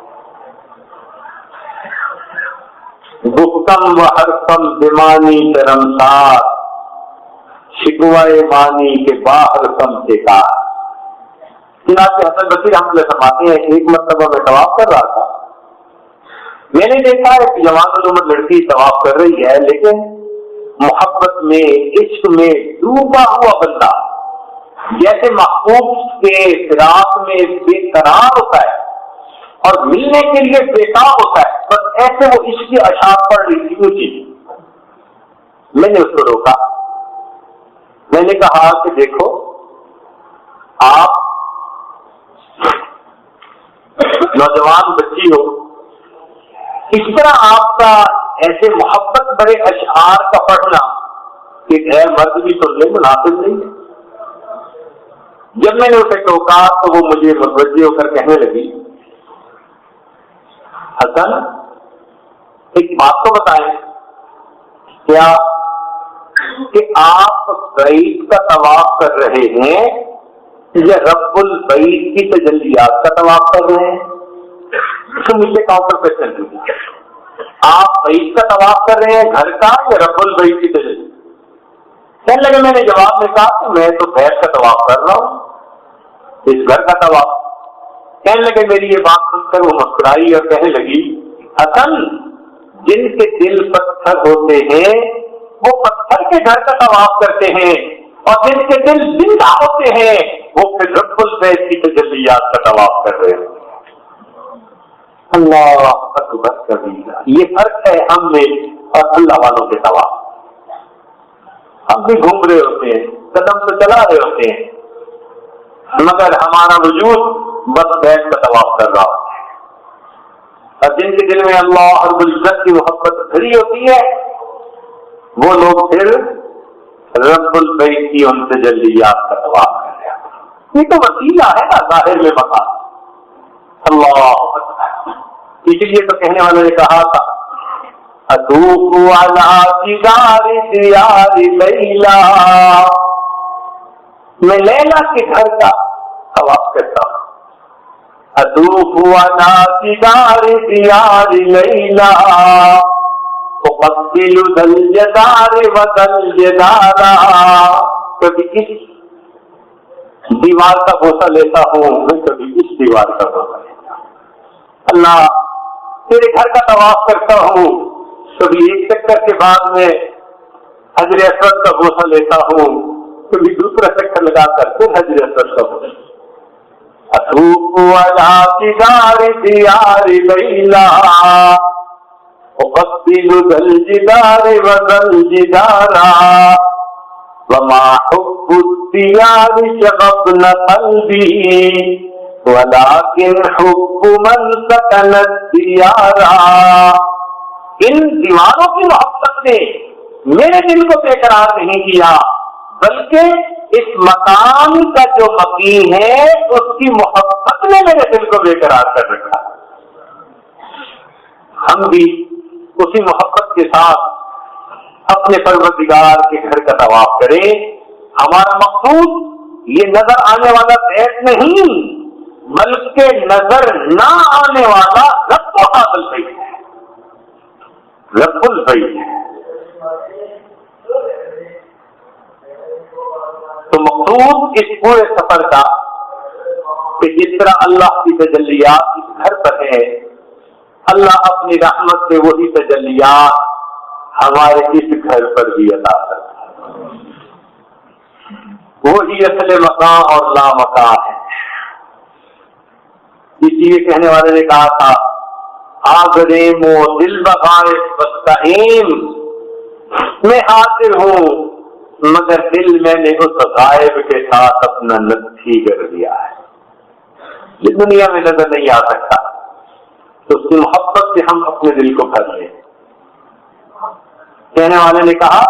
گفتم و حرفم بمانی شرمسار، شکوائے مانی کے باہر سم سے کار۔ چنانچہ حسن بصری رحمۃ اللہ فرماتے ہیں ایک مرتبہ میں طواف کر رہا تھا، میں نے دیکھا ایک جوان العمر لڑکی طواف کر رہی ہے، لیکن محبت میں، عشق میں ڈوبا ہوا بندہ جیسے محبوب کے فراق میں بے قرار ہوتا ہے اور ملنے کے لیے بےتاب ہوتا ہے، بس ایسے وہ عشق کی اشعار پڑھ رہی تھی اونچی۔ میں نے اس کو روکا، میں نے کہا کہ دیکھو آپ نوجوان بچی ہو، اس طرح آپ کا ایسے محبت بڑے اشعار کا پڑھنا کہ اے مرد بھی سن لے مناسب نہیں ہے۔ جب میں نے اسے ٹوکا تو وہ مجھے متوجہ ہو کر کہنے لگی، حسن ایک بات تو بتائیں، کیا کہ آپ بیت کا طواف کر رہے ہیں یا رب البیت کی تجلیات کا طواف کر رہے ہیں؟ مجھے کاؤنٹر کویسچن کیجیے، آپ بیت کا طواف کر رہے ہیں گھر کا یا رب البیت کی تجلی؟ کہنے لگے، میں نے جواب میں کہا کہ میں تو بیت کا طواف کر رہا ہوں، اس گھر کا طواف۔ کہنے لگے میری یہ بات سن کر وہ مسکرائی اور کہنے لگی، حسن جن کے دل پتھر ہوتے ہیں وہ پتھر کے گھر کا طواف کرتے ہیں، اور جن کے دل زندہ ہوتے ہیں وہ پھر رب البیت کی تجلیات کا طواف کر رہے ہیں۔ اللہ اکبر کبیرہ، یہ فرق ہے ہم میں اور اللہ والوں کے طواف۔ ہم بھی گھوم رہے ہوتے ہیں، قدم تو چلا رہے ہوتے ہیں، مگر ہمارا وجود بس بیت کا طواف کر رہا ہوتا ہے، اور جن کے دل میں اللہ رب العزت کی محبت بھری ہوتی ہے وہ لوگ پھر رب البیت کی ان تجلیات کا طواف کر رہے ہیں۔ یہ تو وسیلہ ہے نا ظاہر میں مقام۔ اللہ اکبر، اس لیے تو کہنے والوں نے کہا تھا، اطوف علی جدار دیار لیلا، میں لیلا کے گھر کا طواف کرتا ہوں۔ اطوف علی جدار دیار لیلا، اقبل ذل جدار وذل جدارا، کبھی اس دیوار کا بوسہ لیتا ہوں، میں کبھی اس دیوار کا بوسہ لیتا ہوں۔ اللہ تیرے گھر کا طواف کرتا ہوں، کبھی ایک چکر کے بعد میں حجر اسود کا بوسہ لیتا ہوں، کبھی دوسرا چکر لگا کر پھر حجر اسود کا بوسہ۔ اطوف علی جدار دیار لیلا، اقبل ذل جدار وذل جدارا، وما حب الديار شغفنا قلبي ولكن حب من سكن الديار۔ ان دیواروں کی محبت نے میرے دل کو بے قرار نہیں کیا، بلکہ اس مکان کا جو مقیم ہے اس کی محبت نے میرے دل کو بے قرار کر رکھا۔ ہم بھی اسی محبت کے ساتھ اپنے پروردگار کے گھر کا طواف کریں۔ ہمارا مقصود یہ نظر آنے والا بیت نہیں، بلکہ نظر نہ آنے والا رب البیت ہے، رب البیت ہے۔ تو مقصود اس پورے سفر کا کہ جس طرح اللہ کی تجلیات اس گھر پر ہے، اللہ اپنی رحمت سے وہی تجلیات ہمارے اس گھر پر بھی عطا کرتا ہے۔ وہی اصل مقام اور لامکان ہے۔ اس لیے کہنے والے نے کہا تھا، آگریم و دل بغائے بستعیم، میں حاضر ہوں مگر دل میں نے اس غائب کے ساتھ اپنا نتھی کر دیا ہے۔ یہ دنیا میں نظر نہیں آ سکتا، تو اس کی محبت سے ہم اپنے دل کو بھر لیں۔ کہنے والے نے کہا،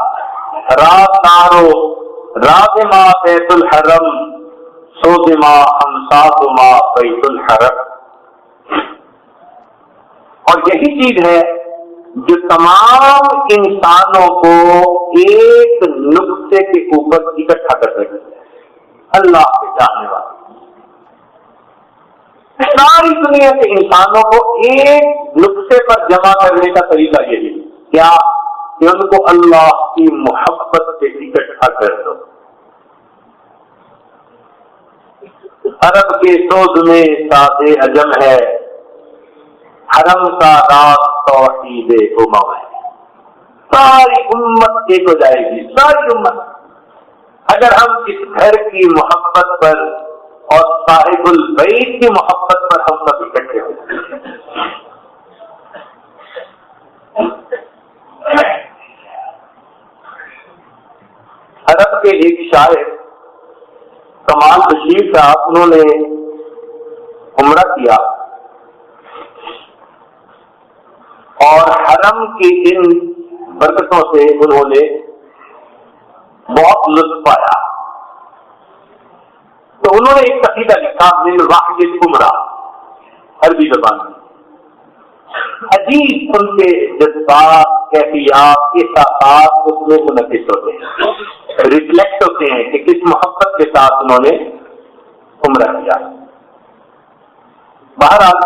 رات دارو راز ما بیت الحرم سوزما ہمساتما بیت الحرم. اور یہی چیز ہے جو تمام انسانوں کو ایک نقطے کے اوپر اکٹھا کر رہی ہے. اللہ کے چاہنے والے ساری دنیا کے انسانوں کو ایک نقطے پر جمع کرنے کا طریقہ یہی ہے. کیا کہ ان کو اللہ کی محبت سے اکٹھا کر دو. عرب کے سوز میں ساز عجم ہے، حرم کا راز توحید امم ہے. ساری امت ایک ہو جائے گی، ساری امت، اگر ہم اس گھر کی محبت پر اور صاحب البیت کی محبت پر ہم سب اکٹھے ہو جائیں. عرب کے ایک شاعر کمال بشیر صاحب، انہوں نے عمرہ کیا اور حرم کی ان برکتوں سے انہوں نے بہت لطف پایا. تو انہوں نے ایک قصیدہ لکھا من وحی العمرہ، عربی زبان میں. عجیب ان کے جذبات، کیفیات، احساسات اس میں منعکس ہوتے ہیں، ریفلیکٹ ہوتے ہیں کہ کس محبت کے ساتھ انہوں نے عمرہ کیا. بہرحال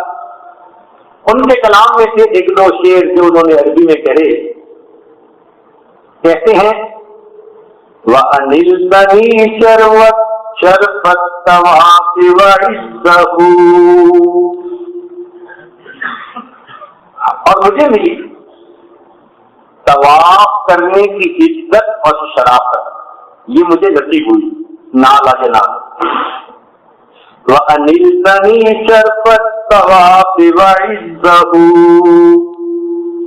ان کے کلام میں سے ایک دو شعر جو انہوں نے عربی میں کہے، کہتے ہیں وَأَنِلْتَنِي شَرْفَ الطَّوَافِ وَعِزَّهُ، اور مجھے ملی طواف کرنے کی عزت اور شرافت، یہ مجھے نصیب ہوئی. نالا جناب وَأَنِلْتَنِي شَرْفَ الطَّوَافِ وَعِزَّهُ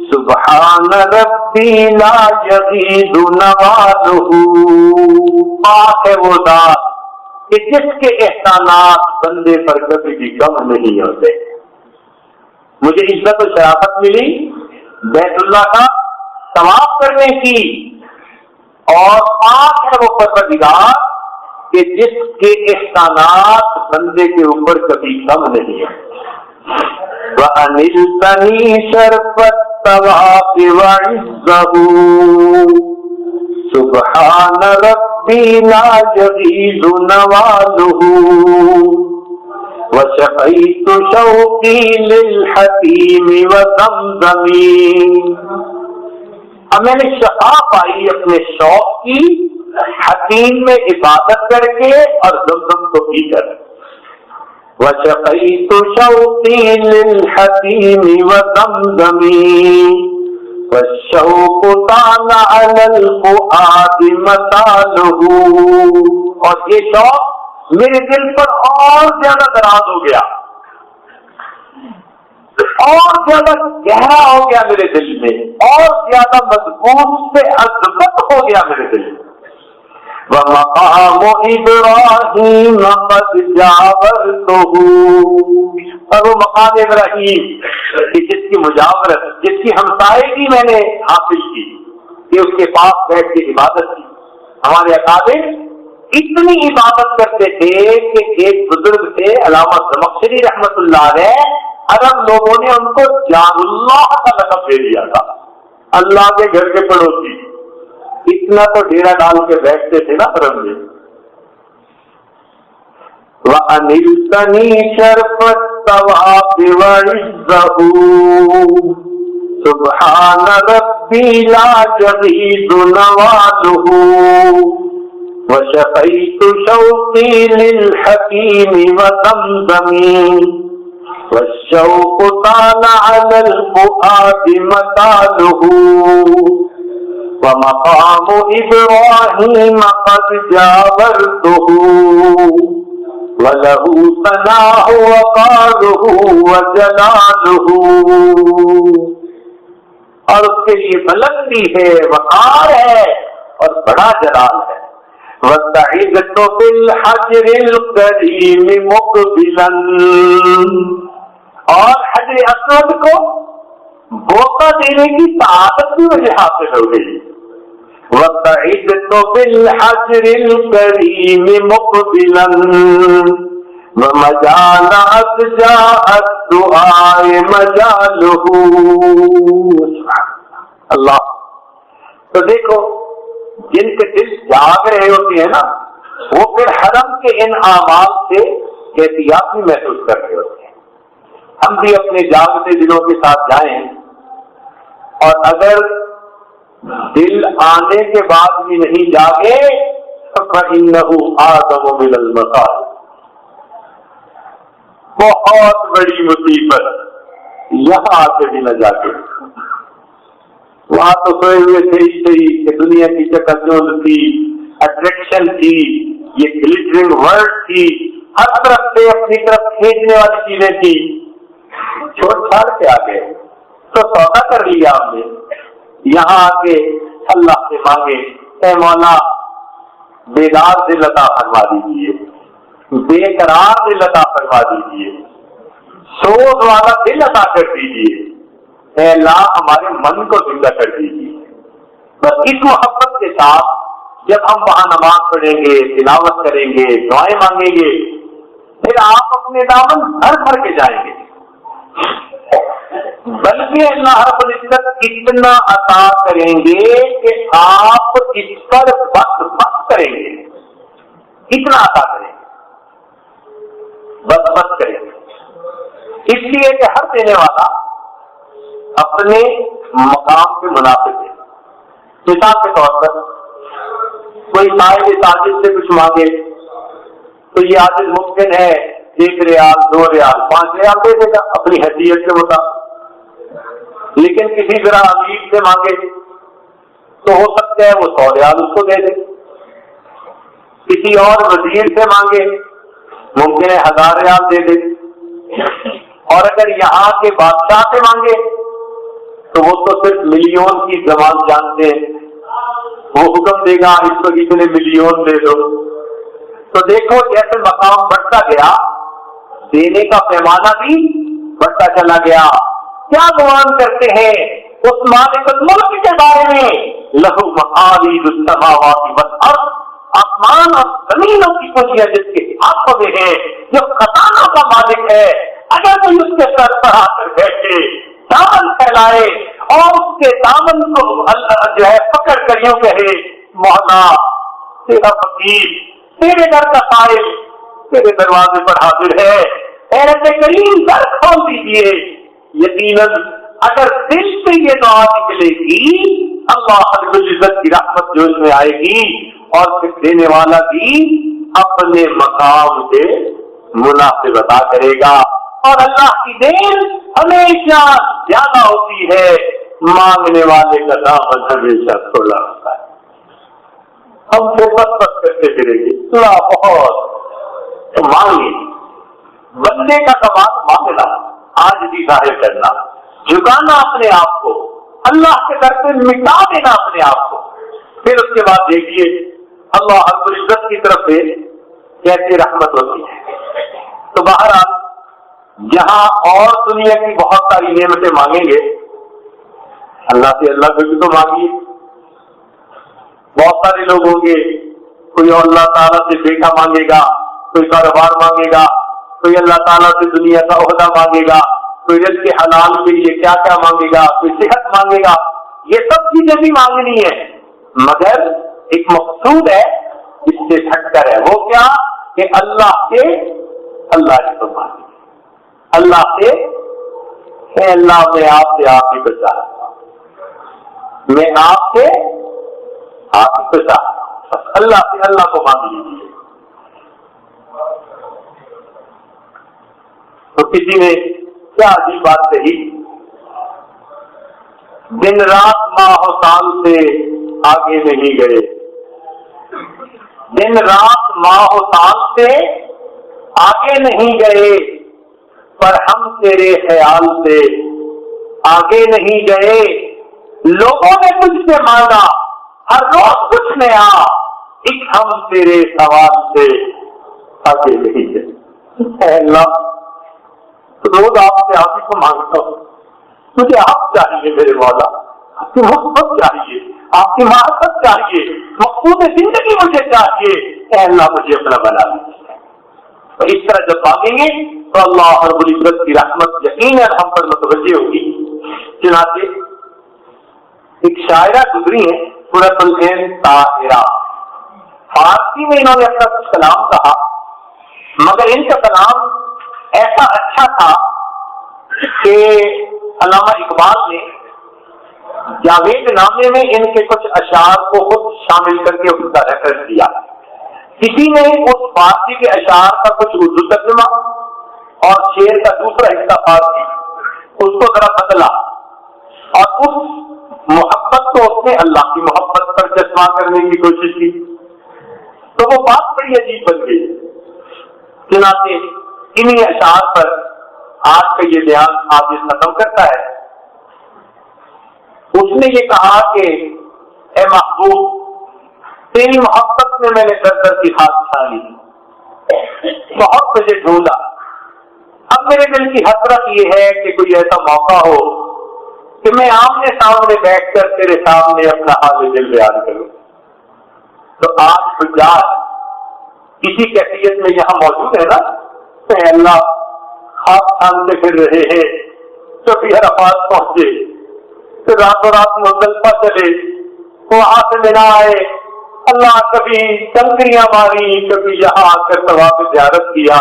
سُبْحَانَ رَبِّي لَا يَغِيضُ نَوَالُهُ. پاک ہے وہ ذات کہ جس کے احسانات بندے پر کبھی بھی کم نہیں ہوتے. مجھے عزت و شرافت ملی بیت اللہ کا طواف کرنے کی، اور پاک ہے وہ پروردگار کہ جس کے احسانات بندے کے اوپر کبھی کم نہیں ہے. وَأَنِلْتَنِي شَرْفَ الطَّوَافِ وَعِزَّهُ سُبْحَانَ رَبِّي لَا يَغِيضُ نَوَالُهُ وَشَقَيْتُ شَوْقِي لِلْحَكِيمِ وَزَمْزَمِ. اب میں نے شفا پائی اپنے شوق کی حکیم میں عبادت کر کے اور زمزم کو پی کر. وَشَقَيْتُ شَوْقِي لِلْحَكِيمِ وَزَمْزَمِ وَالشَّوْقُ طَالَ عَلَى الْفُؤَادِ مَطَالُهُ. اور یہ شوق میرے دل پر اور زیادہ دراز ہو گیا، اور زیادہ گہرا ہو گیا میرے دل میں، اور زیادہ مضبوط سے عظمت ہو گیا میرے دل میں. وَمَقَامُ إِبْرَاهِيمَ قَدْ جَاوَرْتُهُ. اور وہ مقام ابراہیم کہ جس کی مجاورت، جس کی ہمسائیگی میں نے حاصل کی، کہ اس کے پاس بیٹھ کے عبادت کی. ہمارے اکابر اتنی عبادت کرتے تھے کہ ایک بزرگ تھے علامہ زمخشری رحمت اللہ علیہ، عرب لوگوں نے ان کو جان اللہ کا لقب دے دیا تھا، اللہ کے گھر کے پڑوسی. اتنا تو ڈیرا ڈال کے بیٹھتے تھے نا عرب میں. وَأَنِلْتَنِي شَرْفَ الطَّوَافِ وَعِزَّهُ سُبْحَانَ رَبِّي لَا يَغِيضُ نَوَالُهُ وَشَقَيْتُ شَوْقِي لِلْحَكِيمِ وَزَمْزَمِ وَالشَّوْقُ طَالَ عَلَى الْفُؤَادِ مَطَالُهُ وَمَقَامُ إِبْرَاهِيمَ قَدْ جَاوَرْتُهُ وَلَهُ ثَنَاءُ وَقَارُهُ وَجَلَالُهُ. اور اس کے لیے بلندی ہے، وقار ہے اور بڑا جلال ہے. وَسَعِدْتُ بِالْحَجْرِ الْكَرِيمِ مُقْبِلًا. اور حجر اسود کو بوسہ دینے کی سعادت بھی مجھے حاصل ہو گئی. وَقَعِدْتُ بِالْحَجْرِ الْكَرِيمِ مُقْبِلًا وَمَجَالَ أَسْجَاءَ الدُّعَاءِ مَجَالُهُ. اللہ. تو دیکھو جن کے دل جاگ رہے ہوتے ہیں نا وہ پھر حرم کے ان اعمال سے کیفیات بھی محسوس کر رہے ہوتے ہیں. ہم بھی اپنے جاگتے دلوں کے ساتھ جائیں اور اگر دل آنے کے بعد بھی نہیں جاگے فَإِنَّهُ آدَمُ مِنَ الْمَصَائِبِ. بہت بڑی مصیبت یہاں آ کے بھی نہ جاگے. وہاں تو سوئے ہوئے تھے ہی صحیح کہ دنیا کی چکچوند تھی, اٹریکشن تھی, یہ گلیٹرنگ ورلڈ تھی, ہر طرف سے اپنی طرف کھینچنے والی چیزیں تھی. چھوڑ چھاڑ کے آ گئے تو سودا کر لیا ہم نے. یہاں آ کے اللہ سے مانگے اے مولا بیدار دل عطا فرما دیجیے, بے قرار دل عطا فرما دیجیے, سوز والا دل عطا کر دیجیے. اے اللہ ہمارے من کو زندہ کر دیجیے. بس اس محبت کے ساتھ جب ہم وہاں نماز پڑھیں گے, تلاوت کریں گے, دعائیں مانگیں گے, پھر آپ اپنے دامن بھر بھر کے جائیں گے. بلکہ اللہ رب العزت اتنا عطا کریں گے کہ آپ اس پر بس بس کریں گے. اتنا عطا کریں گے, بس بس کریں گے. اس لیے کہ ہر دینے والا اپنے مقام کے مناسب ہے. مثال کے طور پر کوئی صاحب ساجد سے کچھ مانگے تو یہ عاجز ممکن ہے 1 ریال 2 ریال 5 ریال دے دے گا اپنی حیثیت کے مطابق. لیکن کسی ذرا امیر سے مانگے تو ہو سکتا ہے وہ 100 ریال اس کو دے دے. کسی اور وزیر سے مانگے ممکن ہے 1000 ریال دے دے. اور اگر یہاں کے بادشاہ سے مانگے تو وہ تو صرف ملین کی زبان جانتے ہیں, وہ حکم دے گا اس کو اتنے ملین دے دو. تو دیکھو جیسے مقام بڑھتا گیا دینے کا پیمانہ بھی بڑھتا چلا گیا. کیا گمان کرتے ہیں اس مالک الملک کے بارے میں؟ لہو مقالید السماوات والارض, آسمان اور زمینوں کی کنجیاں جس کے ہاتھوں میں ہیں, جو خزانوں کا مالک ہے. اگر کوئی اس کے سر پر آ کر بیٹھے دامن پھیلائے اور اس کے دامن کو جو ہے پکڑ کر یوں کہے مولا تیرا فقیر تیرے در کا سائل تیرے دروازے پر حاضر ہے, اے رب کریم در کھول دیجیے. یقیناً اگر دل سے یہ دعا نکلے گی اللہ رب العزت کی رحمت جوش میں آئے گی اور پھر دینے والا بھی اپنے مقام سے مناسب عطا کرے گا. اور اللہ کی دین ہمیشہ زیادہ ہوتی ہے, مانگنے والے کا دامن ہمیشہ کھلا ہوتا ہے. ہم سے بس بس کرتے پھریں گے اللہ بہت مانگے. بندے کا کمال مانگنا, آج بھی ظاہر کرنا, جھکانا اپنے آپ کو اللہ کے در پہ مٹا دینا اپنے آپ کو. پھر اس کے بعد دیکھیے اللہ رب العزت کی طرف سے کیسی رحمت ہوتی ہے. تو بہرحال جہاں اور دنیا کی بہت ساری نعمتیں مانگیں گے اللہ سے اللہ کو بھی تو مانگیے. بہت سارے لوگ ہوں گے, کوئی اللہ تعالیٰ سے بیٹا مانگے گا, کوئی کاروبار مانگے گا, کوئی اللہ تعالیٰ سے دنیا کا عہدہ مانگے گا, کوئی رزق حلال کے لیے کیا کیا مانگے گا, کوئی صحت مانگے گا. یہ سب چیزیں بھی مانگنی ہے مگر ایک مقصود ہے اس سے ہٹ کر ہے. وہ کیا کہ اللہ سے اللہ کی تو مانگے, اللہ سے اے اللہ میں آپ سے آپ ہی بچا, میں آپ سے آپ ہی بچا. اللہ سے اللہ کو مانگ لیجیے. تو کسی نے کیا عجیب بات کہی, دن رات ماہ و سال سے آگے نہیں گئے, دن رات ماہ و سال سے آگے نہیں گئے, پر ہم تیرے خیال سے آگے نہیں گئے. لوگوں نے تجھ سے مانگا ہر روز کچھ نیا, ایک ہم تیرے سوال سے آگے نہیں گئے. اے اللہ روز آپ سے آپ ہی کو مانگتا ہوں, مجھے آپ چاہیے میرے مولا, آپ کی محبت چاہیے, آپ کی معرفت چاہیے، مقصود زندگی مجھے چاہیے، اے اللہ مجھے اپنا بنا لیجیے۔ تو اس طرح جب مانگیں گے تو اللہ رب العزت کی رحمت یقیناً ہم پر متوجہ ہوگی۔ چنانچہ ایک شاعرہ گزری ہے سورۃ العین طاہرہ، فارسی میں انہوں نے اپنا کچھ کلام کہا، مگر ان کا کلام ایسا اچھا تھا کہ علامہ اقبال نے جاوید نامے میں ان کے کچھ اشعار کو خود شامل کر کے ان کا ریفرنس دیا۔ کسی نے اس فارسی کے اشعار کا کچھ اردو ترجمہ اور شعر کا دوسرا حصہ فارسی اس کو ذرا بدلا، اور اس محبت کو اس نے اللہ کی محبت پر چشمہ کرنے کی کوشش کی، تو وہ بات بڑی عجیب بن گئی۔ چنانچہ انہی اشعار پر آج کا یہ بیان آج ختم کرتا ہے۔ اس نے یہ کہا کہ اے محبوب، تیری محبت میں نے در در کی خاک چھانی، بہت مجھے ڈھونڈا، اب میرے دل کی حسرت یہ ہے کہ کوئی ایسا موقع ہو کہ میں آمنے سامنے بیٹھ کر تیرے سامنے اپنا حال دل بیان کروں۔ تو آج حجاج کسی کیفیت میں یہاں موجود ہے نا، اے اللہ خواب چھانتے پھر رہے ہیں، کبھی عرفات پہنچے، پھر راتوں رات مزدلفہ چلے، وہاں سے منا آئے، اللہ کبھی کنکریاں ماری، کبھی یہاں آ کر طواف زیارت کیا،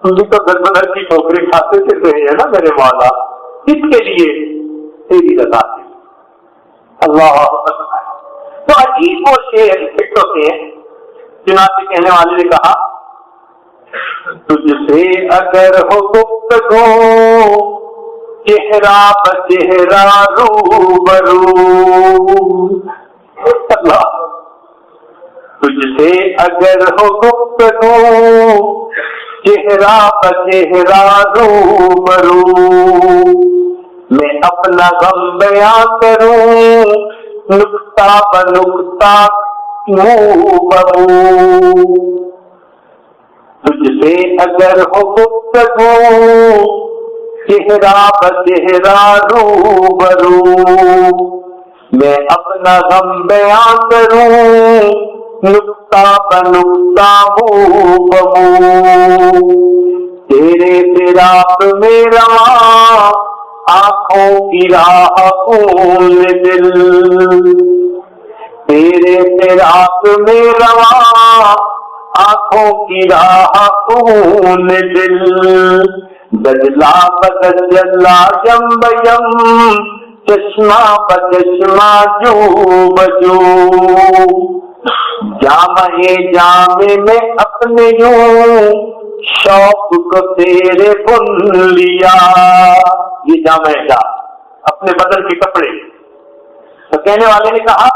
تم بھی تو گھر کی ٹھوکریں کھاتے پھر رہے ہیں نا میرے مولا، کس کے لیے؟ تیری رضا سے۔ اللہ تو عجیب وہ شعر فٹ ہوتے ہیں۔ چنانچہ کہنے والے نے کہا، تجھ سے اگر ہو گفتگو چہرہ بچہرہ روبرو، اللہ تجھ سے اگر ہو گفتگو چہرہ بچہرہ روبرو، میں اپنا غم بیان کروں نکتہ بنکتہ منہ بمنہ، تجھ سے اگر ہو گفتگو چہرہ بچہرہ روبرو، میں اپنا غم بیان کروں نکتہ بنکتہ منہ بمنہ، تیرے فراق میں رواں آنکھوں کی راہ خون دل، تیرے فراق میں رواں آنکھوں کی راہ خون دل، دجلا بدجلا یم بیم چشمہ بچشمہ جو بجو، جامع جامع میں اپنے یوں شوق کو تیرے بن لیا، یہ جامع جام اپنے بدن کے کپڑے۔ تو کہنے والے نے کہا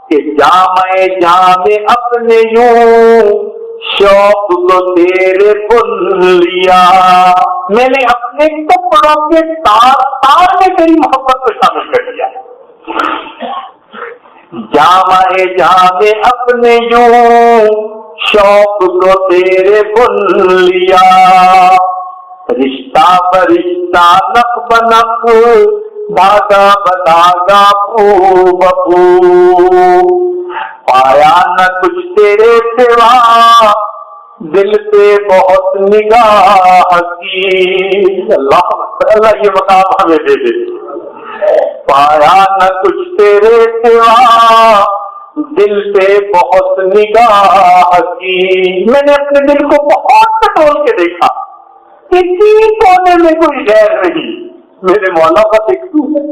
کہ جامع جامع اپنے یوں شوق کو تیرے بن لیا، میں نے اپنے کپڑوں کے تار تار میں تیری محبت کو شامل کر دیا۔ جامع جامع اپنے یوں شوق کو تیرے بن لیا، رشتہ برشتہ نق بنق دھاگا بدھاگا پھو بپھو، پایا نہ کچھ تیرے سوا دل پہ بہت نگاہ کی، اللہ اللہ یہ مقام ہمیں دے دے، پایا نہ کچھ تیرے سوا دل پہ بہت نگاہ کی، میں نے اپنے دل کو بہت ٹٹول کے دیکھا، کسی کونے میں کوئی غیر نہیں، میرے مولا کا ایک تو ہے،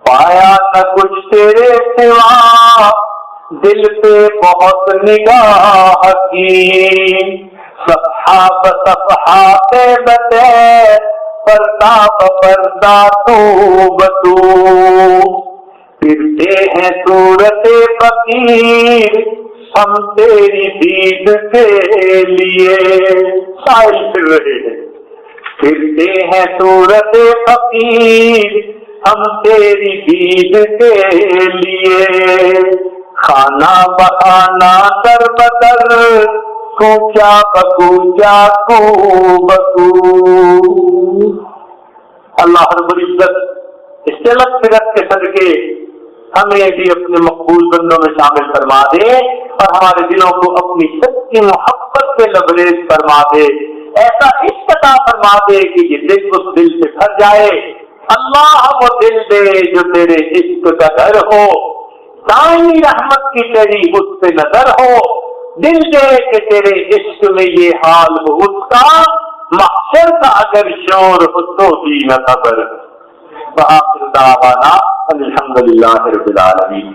پایا نہ کچھ تیرے سوا دل پہ بہت نگاہ کی، صفحہ بصفحہ بتے پردہ بپردہ تو بتو، پھرتے ہیں صورت فقیر ہم تیری دید کے لیے، سائل پھر رہے ہیں، پھرتے ہیں صورت فقیر ہم تیری دید کے لیے، کھانا بکھانا در بدر کوچا بکوچا کو بکو، اللہ رب العزت اس چلت پھرت کے صدقے ہمیں بھی اپنے مقبول بندوں میں شامل فرما دے اور ہمارے دلوں کو اپنی سچی محبت سے لبریز فرما دے، ایسا عشق عطا فرما دے کہ یہ دل اس دل سے بھر جائے۔ اللہ وہ دل دے جو تیرے عشق کا گھر ہو، دائمی رحمت کی تیری اس پہ نظر ہو، دل دے کہ تیرے عشق میں یہ حال ہو اس کا، محشر کا اگر شور ہو تو بھی نہ خبر۔ وآخر دعوانا الحمدللہ رب العالمین۔